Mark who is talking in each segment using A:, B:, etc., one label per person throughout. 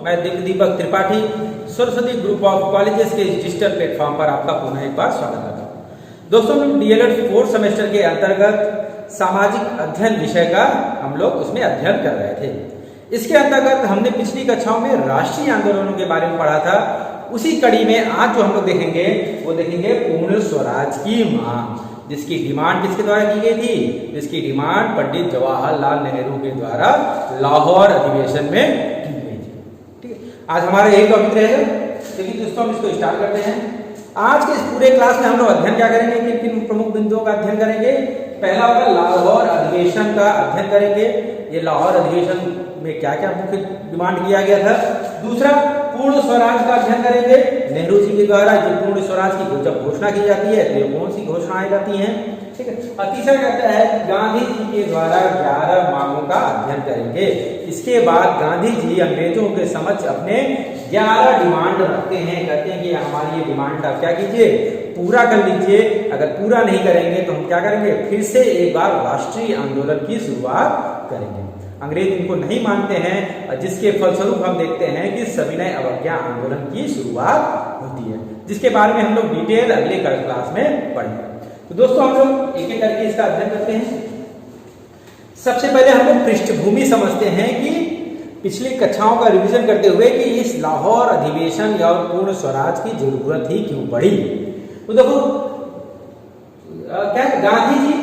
A: मैं Deepak Tripathi Saraswati group of colleges के digital platform पर आपका पुनः एक बार स्वागत करता हूँ। दोस्तों, हम डीएलएड 4th सेमेस्टर के अंतर्गत सामाजिक अध्ययन विषय का हम लोग उसमें अध्ययन कर रहे थे। इसके अंतर्गत हमने पिछली कक्षाओं में राष्ट्रीय आंदोलनों के बारे में पढ़ा था। उसी कड़ी में आज जो हम लोग देखेंगे वो देखेंगे पूर्ण स्वराज की मांग, जिसकी डिमांड किसके द्वारा की गई थी? जिसकी डिमांड पंडित जवाहरलाल नेहरू के द्वारा लाहौर अधिवेशन में की गई थी। ठीक है, आज हमारा यही टॉपिक रहेगा। चलिए दोस्तों, हम इसको स्टार्ट करते हैं। आज के इस पूरे क्लास में हम लोग अध्ययन क्या करेंगे, किन किन प्रमुख बिंदुओं का अध्ययन करेंगे। पहला होगा लाहौर अधिवेशन का अध्ययन करेंगे। ये लाहौर अधिवेशन में क्या क्या मुख्य डिमांड किया गया था। दूसरा, पूर्ण स्वराज का अध्ययन करेंगे। नेहरू जी के द्वारा जो पूर्ण स्वराज की जब घोषणा की जाती है तो ये कौन सी घोषणाएं जाती हैं। ठीक है। और तीसरा कहता है गांधी जी के द्वारा 11 मांगों का अध्ययन करेंगे। इसके बाद गांधी जी अंग्रेजों के समक्ष अपने 11 डिमांड रखते हैं, कहते हैं कि हमारी ये डिमांड आप क्या कीजिए, पूरा कर लीजिए। अगर पूरा नहीं करेंगे तो हम क्या करेंगे, फिर से एक बार राष्ट्रीय आंदोलन की शुरुआत करेंगे। अंग्रेज इनको नहीं मानते हैं, जिसके फलस्वरूप हम देखते हैं कि सविनय अवज्ञा आंदोलन की शुरुआत होती है, जिसके बारे में हम लोग डिटेल अगले क्लास में पढ़ेंगे। तो दोस्तों, हम लोग एक एक करके इसका अध्ययन करते हैं। सबसे पहले हम लोग पृष्ठभूमि समझते हैं कि पिछली कक्षाओं का रिवीजन करते हुए कि इस लाहौर अधिवेशन या पूर्ण स्वराज की जरूरत ही क्यों पड़ी। तो देखो क्या गांधी जी,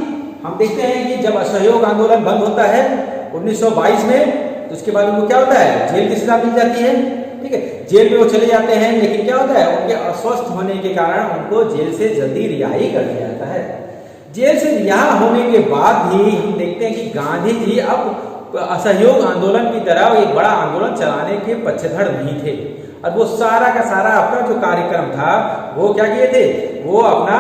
A: हम देखते हैं कि जब असहयोग आंदोलन बंद होता है 1922 में, तो उसके बाद उनको क्या होता है, जेल की सजा मिल जाती है। ठीक है, जेल में वो चले जाते हैं, लेकिन क्या होता है, उनके अस्वस्थ होने के कारण उनको जेल से जल्दी रिहाई कर दिया जाता है। जेल से रिहा होने के बाद भी हम देखते हैं कि गांधी जी अब असहयोग आंदोलन की तरह एक बड़ा आंदोलन चलाने के पक्षधर नहीं थे। और वो सारा का सारा अपना जो कार्यक्रम था वो क्या किए थे, वो अपना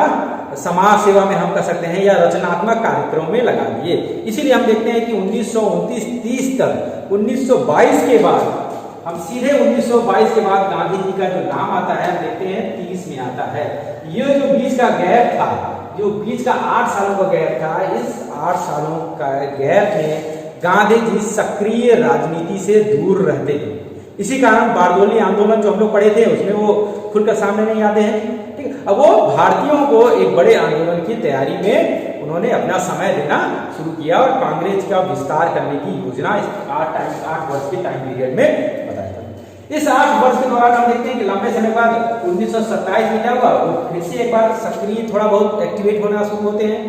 A: समाज सेवा में हम कह सकते हैं या रचनात्मक कार्यक्रम में लगा दिए। इसीलिए हम देखते हैं कि 1929-30 तक 1922 के बाद हम सीधे 1922 के बाद गांधी जी का जो नाम आता है हम देखते हैं 30 में आता है। ये जो बीच का गैप था, जो बीच का 8 सालों का गैप था, इस 8 सालों का गैप में गांधी जी सक्रिय राजनीति से दूर रहते हैं। इसी कारण बारडोली आंदोलन जो हम लोग पढ़े थे उसमें वो खुलकर सामने नहीं आते हैं। ठीक है, अब वो भारतीयों को एक बड़े आंदोलन की तैयारी में उन्होंने अपना समय देना शुरू किया और कांग्रेस का विस्तार करने की योजना इस 8 वर्ष के टाइम पीरियड में बताया था। इस 8 वर्ष के दौरान हम देखते हैं कि लंबे समय बाद 1927 में क्या हुआ, वो फिर से एक बार सक्रिय थोड़ा बहुत एक्टिवेट होना शुरू होते हैं।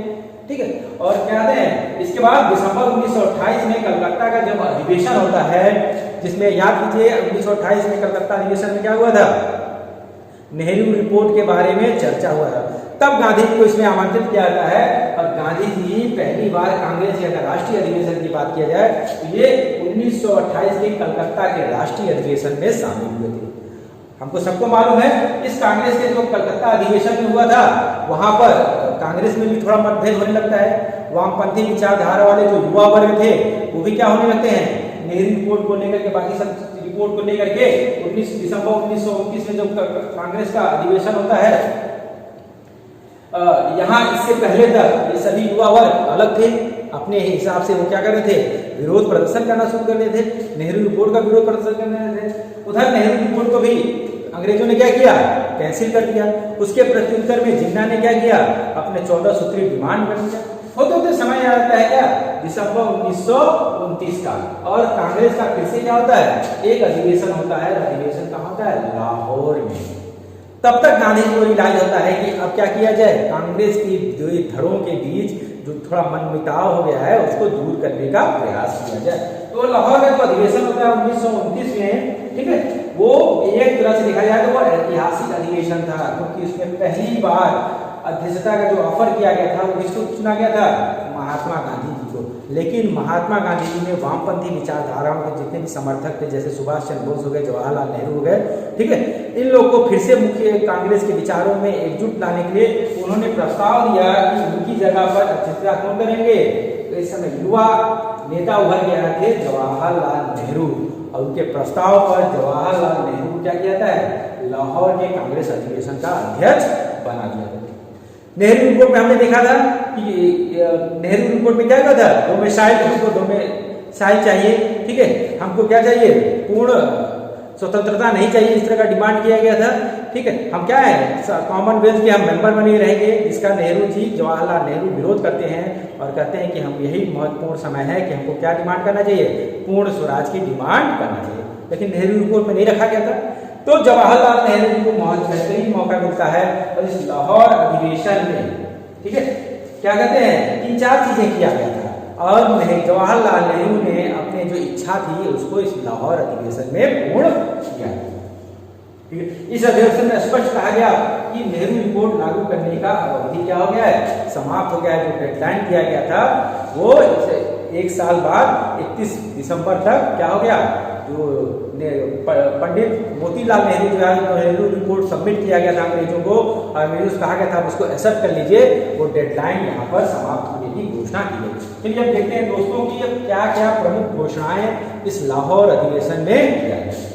A: ठीक है, और क्या कहते हैं, इसके बाद दिसंबर 1928 में कलकत्ता का जब अधिवेशन होता है, जिसमें याद कीजिए 1928 में कलकत्ता अधिवेशन में क्या हुआ था, नेहरू रिपोर्ट के बारे में चर्चा हुआ था। तब गांधी जी को इसमें आमंत्रित किया जाता है और गांधी जी पहली बार कांग्रेस या राष्ट्रीय अधिवेशन की बात किया जाए तो ये 1928 के कलकत्ता के राष्ट्रीय अधिवेशन में शामिल हुए थे। हमको सबको मालूम है इस कांग्रेस के जो कलकत्ता अधिवेशन में हुआ था वहां पर कांग्रेस में भी थोड़ा मतभेद होने लगता है। वामपंथी विचारधारा वाले जो युवा वर्ग थे वो भी क्या होने लगते हैं, नेहरू रिपोर्ट को लेकर के, बाकी सब रिपोर्ट को लेकर के 19 दिसंबर 1929 में जब कांग्रेस का अधिवेशन होता है, यहाँ इससे पहले तक ये सभी युवा वर्ग अलग थे। अपने हिसाब से वो क्या कर रहे थे, विरोध प्रदर्शन करना शुरू कर रहे थे, नेहरू रिपोर्ट का विरोध प्रदर्शन कर रहे थे। उधर नेहरू रिपोर्ट को भी अंग्रेजों ने क्या किया, कैंसिल कर दिया। उसके प्रत्युत्तर में जिन्ना ने क्या किया, अपने 14 सूत्री डिमांड कर दिया। होते समय आता है क्या, दिसंबर 1929 का, और कांग्रेस का फिर से क्या होता है, एक अधिवेशन होता है। अधिवेशन कहाँ होता है, लाहौर में। तब तक गांधी जी को रियलाइज होता है कि अब क्या किया जाए, कांग्रेस की जो धड़ों के बीच जो थोड़ा मनमुटाव हो गया है उसको दूर करने का प्रयास किया जाए। तो लाहौर का जो अधिवेशन होता है 1929 में, ठीक है, वो एक तरह से देखा जाए तो वो ऐतिहासिक अधिवेशन था, क्योंकि उसमें पहली बार अध्यक्षता का जो ऑफर किया गया था वो किसको चुना गया था, महात्मा गांधी जी को। लेकिन महात्मा गांधी जी ने वामपंथी विचारधाराओं के जितने भी समर्थक थे, जैसे सुभाष चंद्र बोस हो गए, जवाहरलाल नेहरू हो गए, ठीक है, इन लोगों को फिर से मुख्य कांग्रेस के विचारों में एकजुट लाने के लिए उन्होंने प्रस्ताव दिया कि उनकी जगह पर अध्यक्षता कौन करेंगे। तो इस समय युवा नेता उभर के आए थे जवाहरलाल नेहरू, और उनके प्रस्ताव पर जवाहरलाल नेहरू क्या किया था, लाहौर के कांग्रेस अधिवेशन का अध्यक्ष बना दिया था। नेहरू रिपोर्ट में हमने देखा था कि नेहरू रिपोर्ट में क्या था, डोमिसाइल, हमको डोमिसाइल चाहिए। ठीक है, हमको क्या चाहिए, पूर्ण स्वतंत्रता नहीं चाहिए, इस तरह का डिमांड किया गया था। ठीक है, हम क्या है कॉमनवेल्थ के हम मेंबर बने रहेंगे, जिसका नेहरू जी जवाहरलाल नेहरू विरोध करते हैं और कहते हैं कि हम यही महत्वपूर्ण समय है कि हमको क्या डिमांड करना चाहिए, पूर्ण स्वराज की डिमांड करना चाहिए। लेकिन नेहरू रिपोर्ट में नहीं रखा गया था। तो जवाहरलाल नेहरू जी को बहुत बेहतरीन मौका मिलता है और इस लाहौर अधिवेशन में, ठीक है, क्या कहते हैं 3-4 चीजें किया गया था और जवाहरलाल नेहरू ने अपने जो इच्छा थी उसको इस लाहौर अधिवेशन में पूर्ण किया। ठीक है, इस अधिवेशन में स्पष्ट कहा गया कि नेहरू रिपोर्ट लागू करने का अवधि क्या हो गया है, समाप्त हो गया है। जो डेडलाइन किया गया था वो 1 साल बाद 31 दिसंबर तक क्या हो गया, जो पंडित मोतीलाल नेहरू जो है नेहरू रिपोर्ट सबमिट किया गया था अंग्रेजों को और अंग्रेजों कहा गया था उसको एक्सेप्ट कर लीजिए, वो डेडलाइन यहाँ पर समाप्त होने की घोषणा की गई। चलिए अब देखते हैं दोस्तों कि अब क्या क्या प्रमुख घोषणाएं इस लाहौर अधिवेशन में किया गया।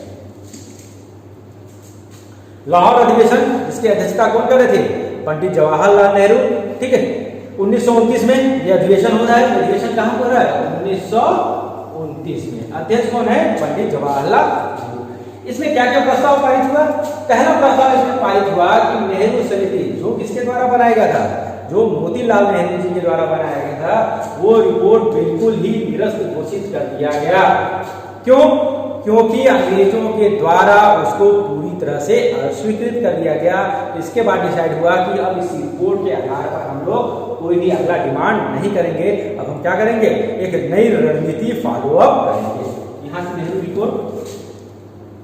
A: लाहौर अधिवेशन जिसकी अध्यक्षता कौन कर रहे थे, पंडित जवाहरलाल नेहरू। ठीक है, 1929 में यह अधिवेशन हो रहा है। अधिवेशन कहाँ हो रहा है, 1929 में। अध्यक्ष कौन है, पंडित जवाहरलाल नेहरू। इसमें क्या क्या प्रस्ताव पारित हुआ, पहला प्रस्ताव इसमें पारित हुआ कि नेहरू समिति जो किसके द्वारा बनाया गया था, जो मोतीलाल नेहरू जी के द्वारा बनाया गया था, वो रिपोर्ट बिल्कुल ही निरस्त घोषित कर दिया गया। क्यों, क्योंकि अंग्रेजों के द्वारा उसको पूरी तरह से अस्वीकृत कर दिया गया। इसके बाद डिसाइड हुआ कि अब इस रिपोर्ट के आधार पर हम लोग कोई भी अगला डिमांड नहीं करेंगे, अब हम क्या करेंगे, एक नई रणनीति फॉलो अप करेंगे। यहां से नेहरू रिपोर्ट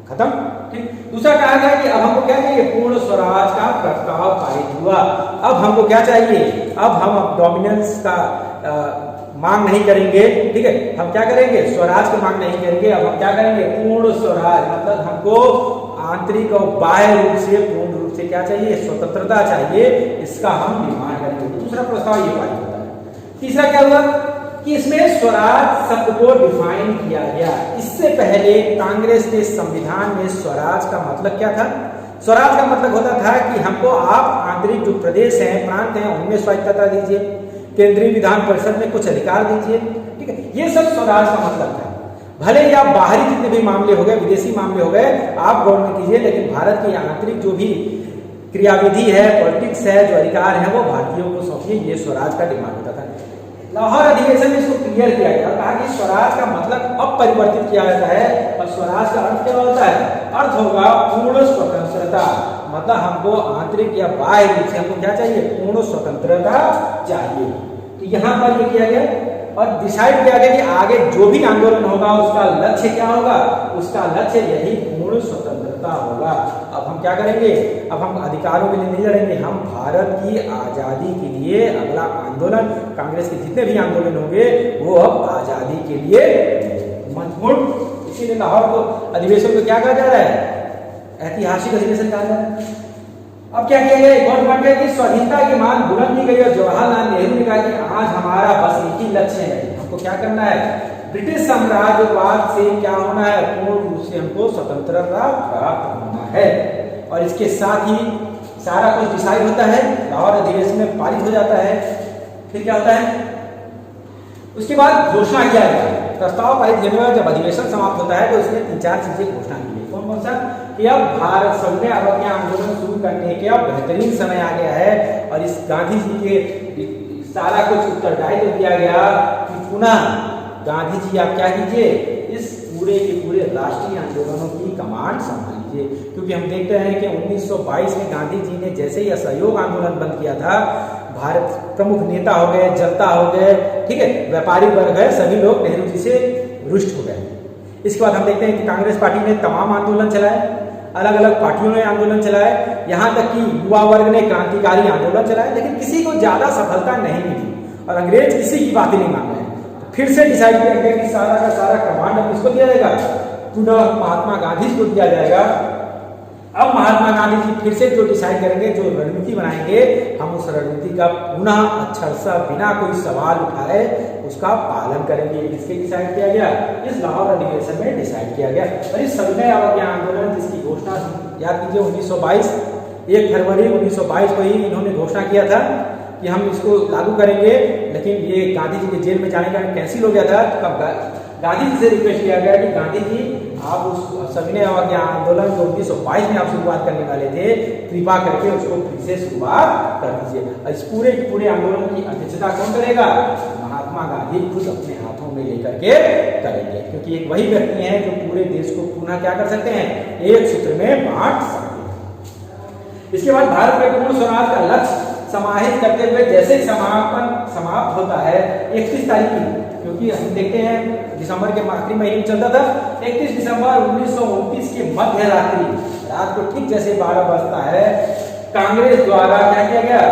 A: खत्म। ठीक, दूसरा कहा गया कि अब हमको क्या चाहिए, पूर्ण स्वराज का प्रस्ताव पारित हुआ। अब हमको क्या चाहिए, अब हम डोमिनेंस का मांग नहीं करेंगे। ठीक है, हम क्या करेंगे, स्वराज की मांग नहीं करेंगे, अब हम क्या करेंगे, पूर्ण स्वराज, मतलब हमको आंतरिक और बाह्य रूप से पूर्ण रूप से क्या चाहिए, स्वतंत्रता चाहिए, इसका हम डिमांड करेंगे। दूसरा प्रस्ताव ये पारित होता है। तीसरा क्या हुआ कि इसमें स्वराज शब्द को डिफाइन किया गया। इससे पहले कांग्रेस के संविधान में स्वराज का मतलब क्या था, स्वराज का मतलब होता था कि हमको आप आंतरिक जो प्रदेश हैं, प्रांत हैं, उनमें स्वायत्तता दीजिए, केंद्रीय विधान परिषद में कुछ अधिकार दीजिए। ठीक है, ये सब स्वराज का मतलब था। भले ही आप बाहरी जितने भी मामले हो गए, विदेशी मामले हो गए, आप गवर्नमेंट कीजिए, लेकिन भारत की आंतरिक जो भी क्रियाविधि है, पॉलिटिक्स है, जो अधिकार है, वो भारतीयों को सौंपिए। ये स्वराज का डिमांड होता था। लाहौर अधिवेशन में इसको क्लियर किया गया, कहा कि स्वराज का मतलब अब परिवर्तित किया जाता है और स्वराज का अर्थ क्या होता है, अर्थ होगा पूर्ण स्वतंत्रता। मतलब हमको आंतरिक या बाह्य रूप से हमको क्या चाहिए, पूर्ण स्वतंत्रता चाहिए। तो यहाँ पर ये किया गया और डिसाइड किया गया कि आगे जो भी आंदोलन होगा उसका लक्ष्य क्या होगा, उसका लक्ष्य यही पूर्ण स्वतंत्रता होगा। अब हम क्या करेंगे, अब हम अधिकारों के लिए नहीं लड़ेंगे, हम भारत की आजादी के लिए अगला आंदोलन, कांग्रेस के जितने भी आंदोलन होंगे वो अब आजादी के लिए महत्वपूर्ण। इसीलिए लाहौर को अधिवेशन को क्या कहा जा रहा है, ऐतिहासिक अधिवेशन कहा जा रहा है। अब क्या किया गया, एक और पॉइंट है कि स्वाधीनता की मांग बुलंद की गई और जवाहरलाल नेहरू ने कहा कि आज हमारा बस एक ही लक्ष्य है, हमको क्या करना है, ब्रिटिश साम्राज्यवाद से क्या होना है, पूर्ण रूप से हमको स्वतंत्रता प्राप्त होना है। और इसके साथ ही सारा कुछ डिसाइड होता है, लाहौर अधिवेशन में पारित हो जाता है। फिर क्या होता है, उसके बाद घोषणा किया गया, प्रस्ताव पारित होने के बाद जब अधिवेशन समाप्त होता है तो इसमें 3-4 चीजें घोषणा की गई। कौन कौन सा, कि अब भारत सब ने अब अपने आंदोलन शुरू करने के अब बेहतरीन समय आ गया है और इस गांधी जी के सारा कुछ उत्तरदायित्व दिया गया कि पुनः गांधी जी आप क्या कीजिए, इस पूरे के पूरे राष्ट्रीय आंदोलनों की कमांड संभालिए। क्योंकि हम देखते हैं कि 1922 में गांधी जी ने जैसे ही असहयोग आंदोलन बंद किया था, भारत प्रमुख नेता हो गए, जनता हो गए, ठीक है, व्यापारी वर्ग है, सभी लोग नेहरू जी से रुष्ट हो गए। इसके बाद हम देखते हैं कि कांग्रेस पार्टी ने तमाम आंदोलन चलाए, अलग अलग पार्टियों ने आंदोलन चलाए, यहाँ तक कि युवा वर्ग ने क्रांतिकारी आंदोलन चलाए, लेकिन किसी को ज्यादा सफलता नहीं मिली और अंग्रेज किसी की बात नहीं मान रहे। तो फिर से डिसाइड किया गया कि सारा का सारा कमांड अब किसको दिया जाएगा, पुनः महात्मा गांधी को दिया जाएगा। अब महात्मा गांधी जी फिर से जो डिसाइड करेंगे, जो रणनीति बनाएंगे, हम उस रणनीति का पुनः अक्षर सा बिना कोई सवाल उठाए उसका पालन करेंगे। इसके डिसाइड किया गया, इस लाहौर अधिवेशन में डिसाइड किया गया। और इस सविनय अवज्ञा आंदोलन जिसकी घोषणा याद कीजिए 1922 1 फरवरी 1922 को ही इन्होंने घोषणा किया था कि हम इसको लागू करेंगे, लेकिन ये गांधी जी के जेल में जाने का कैंसिल हो गया था। तब गांधी जी से रिक्वेस्ट किया गया कि गांधी जी आप उस सविनय अवज्ञा आंदोलन को 1922 में आप शुरुआत करने वाले थे, कृपा करके उसको फिर से शुरुआत कर दीजिए। इस पूरे आंदोलन की अध्यक्षता कौन करेगा? महात्मा गांधी खुद अपने हाथों में लेकर के करेंगे, क्योंकि एक वही व्यक्ति हैं जो पूरे देश को पुनः क्या कर सकते हैं? एक सूत्र में बांट सकते हैं। इसके बाद भारत में पूर्ण स्वराज का लक्ष्य समाहित करते हुए जैसे समाप्त होता है 31 तारीख की, क्योंकि हम देखते हैं दिसंबर के आखिरी महीने में चलता था, 31 दिसंबर 1929 के मध्य रात्रि, रात को ठीक जैसे 12 बजता है, कांग्रेस द्वारा क्या किया गया?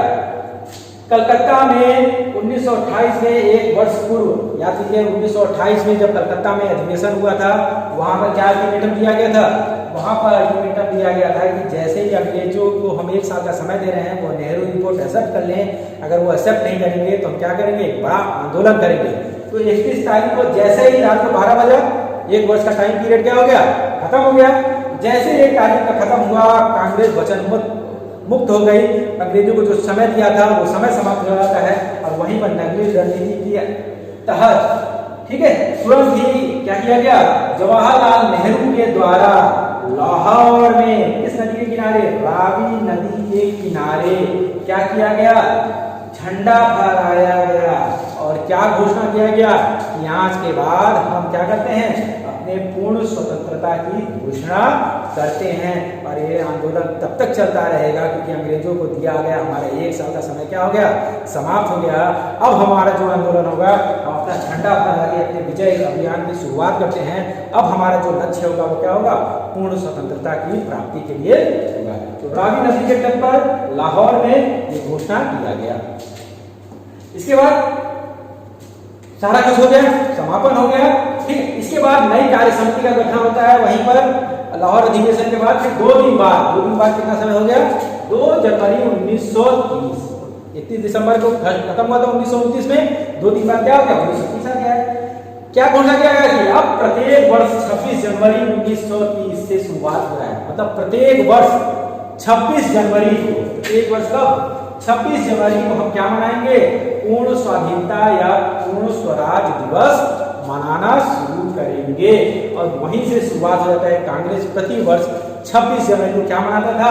A: कलकत्ता में 1928 में एक वर्ष पूर्व, याद कीजिए 1928 में जब कलकत्ता में अधिवेशन हुआ था, वहां पर क्या अल्टीमेटम दिया गया था? वहां पर अल्टीमेटम दिया गया था कि जैसे ही अंग्रेजों को हम 1 साल का समय दे रहे हैं, वो नेहरू रिपोर्ट एक्सेप्ट कर लें। अगर वो एक्सेप्ट नहीं करेंगे तो हम क्या करेंगे? एक बड़ा आंदोलन करेंगे। तो 31 तारीख को जैसे ही रात को 12 बजा, 1 वर्ष का टाइम पीरियड क्या हो गया? खत्म हो गया। जैसे 1 तारीख का खत्म हुआ, कांग्रेस वचन मुक्त हो गई। अंग्रेजों को जो समय दिया था वो समय समाप्त हो जाता है, और वहीं पर नगरीय रणनीति के तहत, ठीक है, तुरंत ही क्या किया गया? जवाहरलाल नेहरू के द्वारा लाहौर में किस नदी के किनारे? रावी नदी के किनारे क्या किया गया? झंडा फहराया गया, और क्या घोषणा किया गया कि आज के बाद हम क्या करते हैं? अपने पूर्ण स्वतंत्रता की घोषणा करते हैं। और ये आंदोलन तब तक चलता रहेगा क्योंकि अंग्रेजों को दिया गया हमारा 1 साल का समय क्या हो गया? समाप्त हो गया। अब हमारा जो आंदोलन होगा, हम अपना झंडा फहरा के अपने विजय अभियान की शुरुआत करते हैं। अब हमारा जो लक्ष्य होगा वो क्या होगा? पूर्ण स्वतंत्रता की प्राप्ति के लिए होगा। तो रावी नदी के तट पर लाहौर में ये घोषणा किया गया। इसके बाद सारा कुछ हो गया, समापन हो गया, ठीक। इसके बाद नई कार्य समिति का गठन होता है। वहीं पर लाहौर अधिवेशन के बाद फिर 2 दिन बाद कितना समय हो गया? 2 जनवरी 1930। 31 दिसंबर को खत्म हुआ था 1929 में, 2 दिन बाद क्या हो गया? 1930 आ गया। क्या घोषणा किया गया कि अब प्रत्येक वर्ष 26 जनवरी 1930 से शुरुआत हो रहा है। मतलब प्रत्येक वर्ष 26 जनवरी को, एक वर्ष कब? 26 जनवरी को हम क्या मनाएंगे? पूर्ण स्वाधीनता या पूर्ण स्वराज दिवस मनाना शुरू करेंगे। और वहीं से शुरुआत हो जाता है। कांग्रेस प्रति वर्ष 26 जनवरी को क्या मनाता था?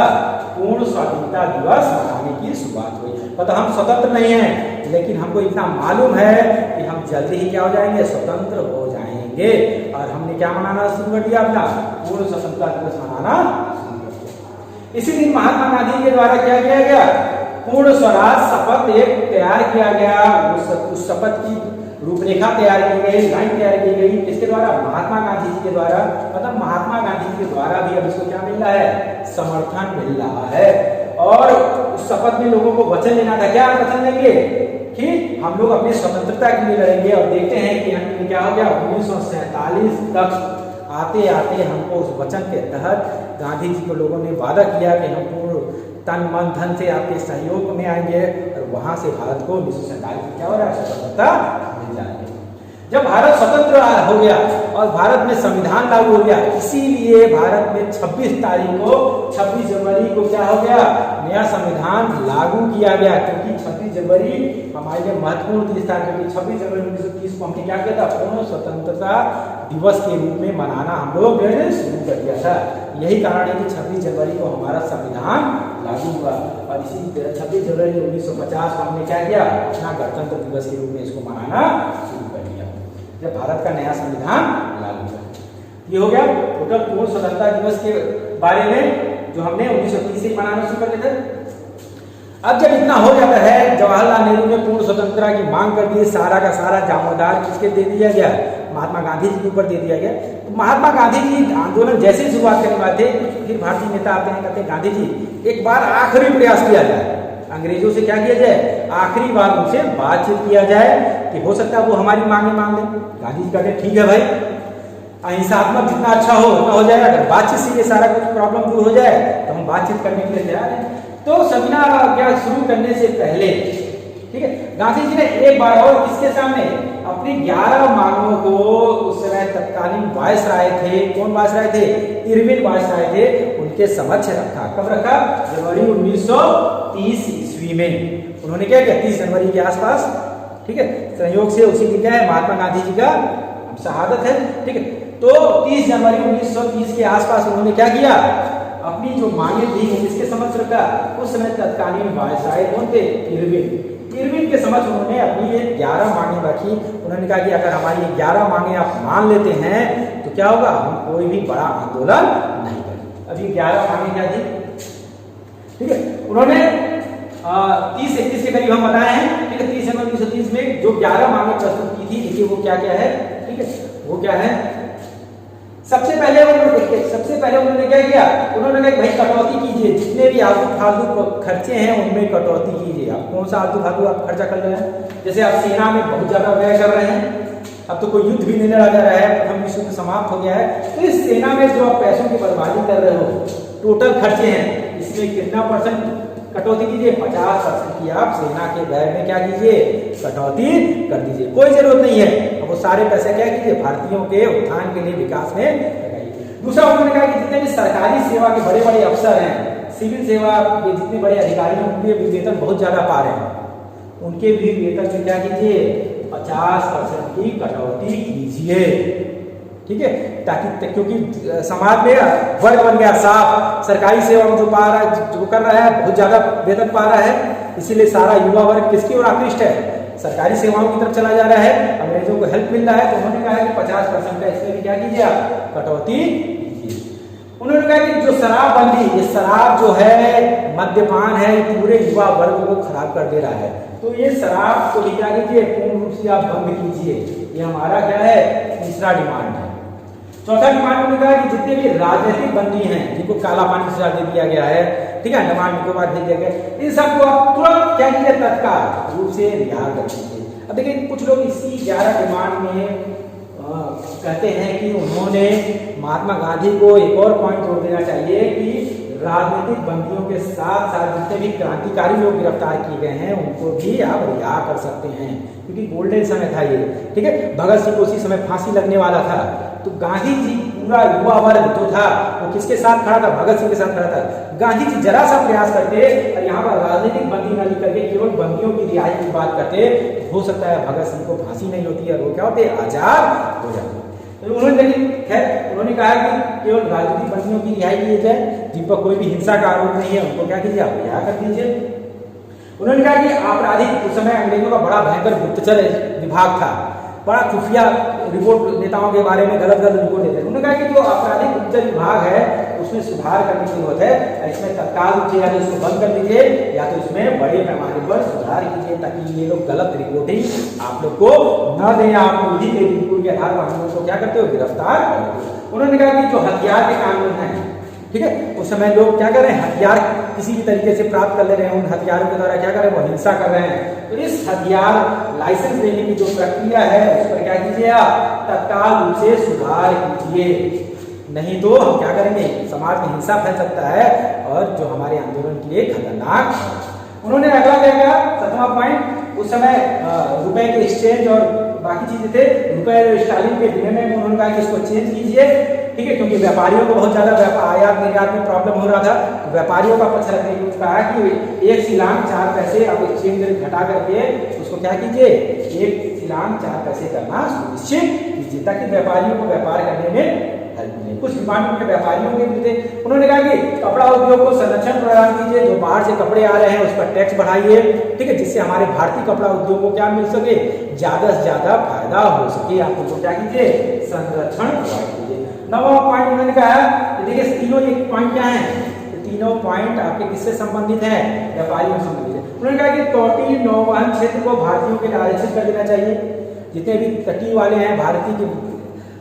A: पूर्ण स्वाधीनता दिवस मनाने की शुरुआत हुई। पता हम स्वतंत्र नहीं हैं, लेकिन हमको इतना मालूम है कि हम जल्दी ही क्या हो जाएंगे? स्वतंत्र हो जाएंगे। और हमने क्या मनाना शुरू कर दिया? अपना पूर्ण स्वतंत्रता दिवस मनाना शुरू कर दिया। इसी दिन महात्मा गांधी के द्वारा क्या किया गया? पूर्ण स्वराज शपथ एक तैयार किया गया। उस शपथ की रूपरेखा तैयार की गई, लाइन तैयार की गई। किसके द्वारा? महात्मा गांधी जी के द्वारा। मतलब महात्मा गांधी जी के द्वारा भी अब इसको क्या मिल रहा है? समर्थन मिल रहा है। और उस शपथ में लोगों को वचन लेना था। क्या वचन लेंगे? कि हम लोग अपनी स्वतंत्रता के लिए लड़ेंगे। और देखते हैं कि अंत में क्या हो गया? 1947 तक आते आते हमको उस वचन के तहत गांधी जी को लोगों ने वादा किया कि हम पूर्ण तन मन धन से आपके सहयोग में आएंगे, और वहां से भारत को 1947 में क्या हो रहा है? स्वतंत्रता मिल जाएगी। जब भारत स्वतंत्र हो गया और भारत में संविधान लागू हो गया, इसीलिए भारत में 26 तारीख को, 26 जनवरी को क्या हो गया? नया संविधान लागू किया गया। क्योंकि 26 जनवरी हमारे लिए महत्वपूर्ण दिन था, क्योंकि 26 जनवरी 1930 को हमने क्या किया था? पूर्ण स्वतंत्रता दिवस के रूप में मनाना हम लोग शुरू कर दिया था। यही कारण है कि 26 जनवरी को हमारा संविधान लागू हुआ। और इसी 26 जनवरी 1950 को हमने क्या किया? अपना गणतंत्र दिवस के रूप में इसको मनाना शुरू कर दिया, जब भारत का नया संविधान लागू हुआ। ये हो गया टोटल पूर्ण स्वतंत्रता दिवस के बारे में, जो हमने 1930 से मनाना शुरू कर दिया था। अब जब इतना हो जाता है, जवाहरलाल नेहरू ने पूर्ण स्वतंत्रता की मांग कर दी, सारा का सारा दामोदार किसके दे दिया गया? महात्मा गांधी जी के ऊपर दे दिया गया। तो महात्मा गांधी जी आंदोलन जैसे ही शुरुआत करने वाले थे, कुछ फिर भारतीय नेता आते हैं, कहते हैं गांधी जी एक बार आखिरी प्रयास किया जाए, अंग्रेजों से क्या किया जाए? आखिरी बार उनसे बातचीत किया जाए कि हो सकता है वो हमारी मांगे मान लें। गांधी जी कहते हैं ठीक है भाई, अहिंसात्मक जितना अच्छा हो उतना हो जाएगा। अगर बातचीत से ये सारा कुछ प्रॉब्लम दूर हो जाए तो हम बातचीत करने के लिए तैयार हैं। तो सविनय अवज्ञा शुरू करने से पहले, ठीक है, गांधी जी ने एक बार और किसके सामने अपनी 11 मांगों को, उस समय तत्कालीन वायसराय थे, कौन वायसराय थे? इरविन वायसराय थे, उनके समक्ष रखा। कब रखा? जनवरी 1930 ईस्वी में। उन्होंने क्या किया? 30 जनवरी के आसपास, ठीक है, संयोग से उसी दिन क्या है? महात्मा गांधी जी का शहादत है, ठीक है। तो 30 जनवरी 1930 के आसपास उन्होंने क्या किया, अपनी जो मांगे थी वो किसके समक्ष रखा, उस समय तत्कालीन वायसराय कौन थे, इरविन के समक्ष उन्होंने अपनी ये 11 मांगे रखी। उन्होंने कहा कि अगर हमारी ये 11 मांगे आप मान लेते हैं तो क्या होगा, हम कोई भी बड़ा आंदोलन नहीं करेंगे। अब ये 11 मांगे क्या थी, ठीक है, उन्होंने 30-31 के करीब हम बताए हैं, ठीक है। 30 जनवरी 1930 में जो 11 मांगे प्रस्तुत की थी, देखिए वो क्या क्या है, ठीक है, वो क्या है। सबसे पहले उन्होंने क्या किया, उन्होंने कहा भाई कटौती कीजिए, जितने भी आलतू फालतू खर्चे हैं उनमें कटौती कीजिए। आप कौन सा आलतू फालतू आप खर्चा कर रहे हैं, जैसे आप सेना में बहुत ज्यादा व्यय कर रहे हैं, अब तो कोई युद्ध भी नहीं लड़ा जा रहा है, प्रथम विश्व युद्ध समाप्त हो गया है, तो इस सेना में जो आप पैसों की बर्बादी कर रहे हो, टोटल खर्चे हैं, इसमें कितना % कटौती कीजिए, 50% की आप सेना के व्यय में क्या कीजिए, कटौती कर दीजिए। कोई जरूरत नहीं है, अब वो सारे पैसे क्या कीजिए, भारतीयों के उत्थान के लिए, विकास में लगाइए। दूसरा उन्होंने कहा कि जितने भी सरकारी सेवा के बड़े बड़े अफसर हैं, सिविल सेवा के जितने बड़े अधिकारी हैं, उनके भी वेतन बहुत ज्यादा पा रहे हैं, उनके भी वेतन में क्या कीजिए, 50% की कटौती कीजिए, ठीक है, ताकि क्योंकि समाज में वर्ग बन गया साफ, सरकारी सेवा में जो पा रहा है, जो कर रहा है, बहुत ज्यादा वेतन पा रहा है, इसीलिए सारा युवा वर्ग किसकी ओर आकृष्ट है, सरकारी सेवाओं की तरफ चला जा रहा है, अंग्रेजों को हेल्प मिल रहा है। तो उन्होंने कहा कि 50% का इसमें भी क्या कीजिए, आप कटौती कीजिए। उन्होंने कहा कि जो शराबबंदी, ये शराब जो है, मद्यपान है, पूरे युवा वर्ग को खराब कर दे रहा है, तो ये शराब को भी क्या कीजिए, पूर्ण रूप से आप बंद कीजिए। ये हमारा क्या है, तीसरा डिमांड है। चौथा डिमांड उन्होंने कहा कि जितने भी राजनीतिक बंदी हैं, जिनको काला पानी सजा दे दिया गया है, ठीक है, अंडमान निकोबार भेज दिया गया, इन सबको आप तुरंत क्या कीजिए, तत्काल रूप से रिहा कर दीजिए। अब देखिए कुछ लोग इसी 11 डिमांड में कहते हैं कि उन्होंने महात्मा गांधी को एक और पॉइंट जोड़ देना चाहिए कि राजनीतिक बंदियों के साथ साथ जितने भी क्रांतिकारी लोग गिरफ्तार किए गए हैं उनको भी आप रिहा कर सकते हैं, क्योंकि गोल्डन समय था ये, ठीक है। भगत सिंह को उसी समय फांसी लगने वाला था, तो गांधी जी पूरा युवा वर्ग जो था वो किसके साथ खड़ा था, भगत सिंह के साथ खड़ा था। गांधी जी जरा सा प्रयास करते और यहाँ पर राजनीतिक बंदी न लिख करके केवल बंदियों की रिहाई की बात करते, हो सकता है भगत सिंह को फांसी नहीं होती है, वो क्या होते, आजाद हो जाते। तो उन्होंने लेकिन खैर उन्होंने कहा कि केवल राजनीतिक बंदियों की रिहाई की जाए, जिन पर कोई भी हिंसा का आरोप नहीं है, उनको क्या कीजिए, आप रिहा कर दीजिए। उन्होंने कहा कि आपराधिक, उस समय अंग्रेजों का बड़ा भयंकर गुप्तचर विभाग था, बड़ा खुफिया रिपोर्ट नेताओं के बारे में गलत रिपोर्ट देते हैं। उन्होंने कहा कि जो आपराधिक गुप्तचर विभाग है उसमें सुधार करने की जरूरत है, इसमें तत्काल रूप से या तो इसको बंद कर दीजिए या तो इसमें बड़े पैमाने पर सुधार कीजिए, ताकि ये लोग गलत रिपोर्टिंग आप लोग को न दें, आप विधि के रिपोर्ट के आधार पर हम लोग को क्या करते हो, गिरफ्तार करते हो। उन्होंने कहा कि जो हथियार के कानून है, ठीक है, उस समय लोग क्या कर रहे हैं, हथियार किसी भी तरीके से प्राप्त कर ले रहे हैं, उन हथियारों के द्वारा क्या कर रहे हैं, वो हिंसा कर रहे हैं। तो इस हथियार लाइसेंस देने की जो प्रक्रिया है उस पर क्या कीजिए, आप तत्काल रूप से सुधार कीजिए, नहीं तो हम क्या करेंगे, समाज में हिंसा फैल सकता है और जो हमारे आंदोलन के लिए खतरनाक है। उन्होंने अगला क्या कहा, 7वां पॉइंट, उस समय रुपए के एक्सचेंज और बाकी चीजें थे, रुपए स्टालिन के विनिमय में उन्होंने कहा कि इसको चेंज कीजिए, ठीक है, क्योंकि व्यापारियों को बहुत ज्यादा आयात निर्यात में प्रॉब्लम हो रहा था, तो व्यापारियों का पक्ष रखने के लिए कहा कि 1 शिलांग 4 पैसे आप एक्सचेंज रेट घटा करके उसको क्या कीजिए, 1 शिलांग 4 पैसे करना सुनिश्चित कीजिए, ताकि व्यापारियों को व्यापार करने में हेल्प मिले। कुछ डिमांड के व्यापारियों के भी थे। उन्होंने कहा कि कपड़ा उद्योग को संरक्षण प्रदान कीजिए, जो बाहर से कपड़े आ रहे हैं उस पर टैक्स बढ़ाइए, ठीक है, जिससे हमारे भारतीय कपड़ा उद्योग को क्या मिल सके, ज्यादा से ज्यादा फायदा हो सके। आप उनको क्या कीजिए, संरक्षण प्रोवाइड कीजिए। 9वां पॉइंट उन्होंने कहा, देखिए तीनों एक पॉइंट क्या है, तीनों पॉइंट आपके किससे संबंधित है, व्यापारियों से संबंधित है। उन्होंने कहा कि तटीय नौवहन क्षेत्र को भारतीयों के लिए आरक्षित कर देना चाहिए। जितने भी तटीय वाले हैं, भारतीय के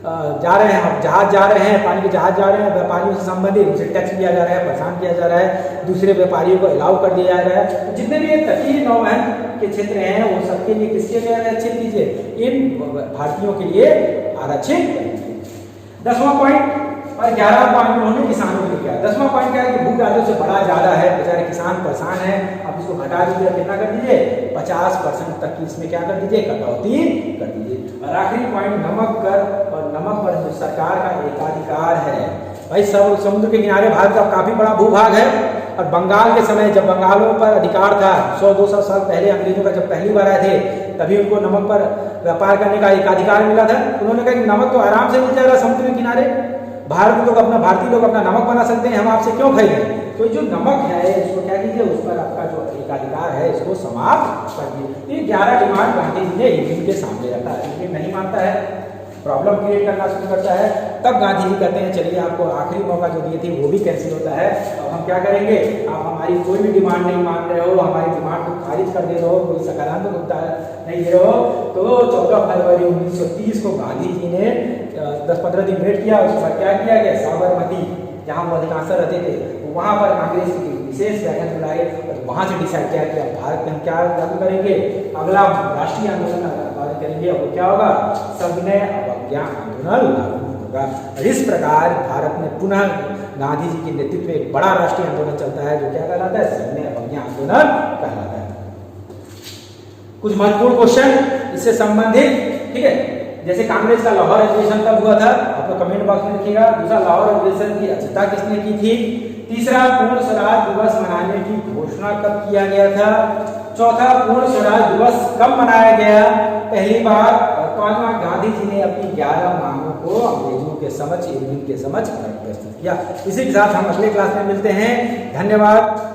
A: जा रहे हैं, जहाज जा रहे हैं, पानी के जहाज जा रहे हैं, व्यापारियों से संबंधित उनसे टैक्स लिया जा रहा है, परेशान किया जा रहा है, दूसरे व्यापारियों को अलाउ कर दिया जा रहा है। तो जितने भी तटीय नौवहन के क्षेत्र हैं वो सबके लिए किसके लिए आरक्षित कीजिए, इन भारतीयों के लिए आरक्षित कीजिए। 10वां पॉइंट और 11वां पॉइंट उन्होंने किसानों के लिए किया। 10वां पॉइंट क्या है कि भूख राजस्व से बड़ा ज्यादा है, बेचारे किसान परेशान है, आप इसको घटा दीजिए, कितना कर दीजिए, 50% तक की इसमें क्या कर दीजिए, कटौती कर दीजिए। और आखिरी पॉइंट नमक कर, और नमक पर जो सरकार का एकाधिकार है। भाई सब समुद्र के किनारे भारत का काफी बड़ा भूभाग है, और बंगाल के समय जब बंगालों पर अधिकार था 100-200 साल पहले, अंग्रेजों का जब पहली बार आए थे तभी उनको नमक पर व्यापार करने का एक अधिकार मिला था। उन्होंने कहा कि नमक तो आराम से मिल जाएगा समुद्र के किनारे, भारतीय लोग अपना नमक बना सकते हैं, हम आपसे क्यों खरीदें। तो जो नमक है इसको क्या कीजिए, उस पर आपका जो एक अधिकार है इसको समाप्त कर दिए। ये 11 डिमांड गांधी जी ने इनके सामने रखा है। ये नहीं मानता है, प्रॉब्लम क्रिएट करना शुरू करता है। तब गांधी जी कहते हैं चलिए आपको आखिरी मौका जो दिए थे वो भी कैंसिल होता है, अब हम क्या करेंगे, आप हमारी कोई भी डिमांड नहीं मान रहे हो, हमारी डिमांड को खारिज कर दे रहे हो, कोई सकारात्मक उत्तर नहीं दे रहे हो। तो 14 फरवरी 1930 को गांधी जी ने 10-15 दिन वेट किया। उसके बाद क्या किया गया, साबरमती जहाँ वो अधिकांश रहते थे वहाँ पर कांग्रेस की विशेष बैठक बुलाई और वहाँ से डिसाइड किया कि अब भारत में हम क्या लागू करेंगे, अगला राष्ट्रीय आंदोलन करेंगे और क्या होगा, सविनय अवज्ञा आंदोलन लागू होगा। और इस प्रकार भारत में पुनः गांधी जी के नेतृत्व में एक बड़ा राष्ट्रीय आंदोलन चलता है जो क्या कहलाता है, सविनय अवज्ञा आंदोलन कहलाता है। कुछ महत्वपूर्ण क्वेश्चन इससे संबंधित, ठीक है, जैसे कांग्रेस का लाहौर अधिवेशन तब हुआ था, आप लोग कमेंट बॉक्स में लिखिएगा। दूसरा, लाहौर अधिवेशन की अध्यक्षता किसने की थी। तीसरा, पूर्ण स्वराज दिवस मनाने की घोषणा कब किया गया था। चौथा, पूर्ण स्वराज दिवस कब मनाया गया पहली बार। और पांचवा, गांधी जी ने अपनी 11 मांगों को अंग्रेजों के समक्ष, इरविन के समक्ष प्रस्तुत किया। इसी के साथ हम अगले क्लास में मिलते हैं। धन्यवाद।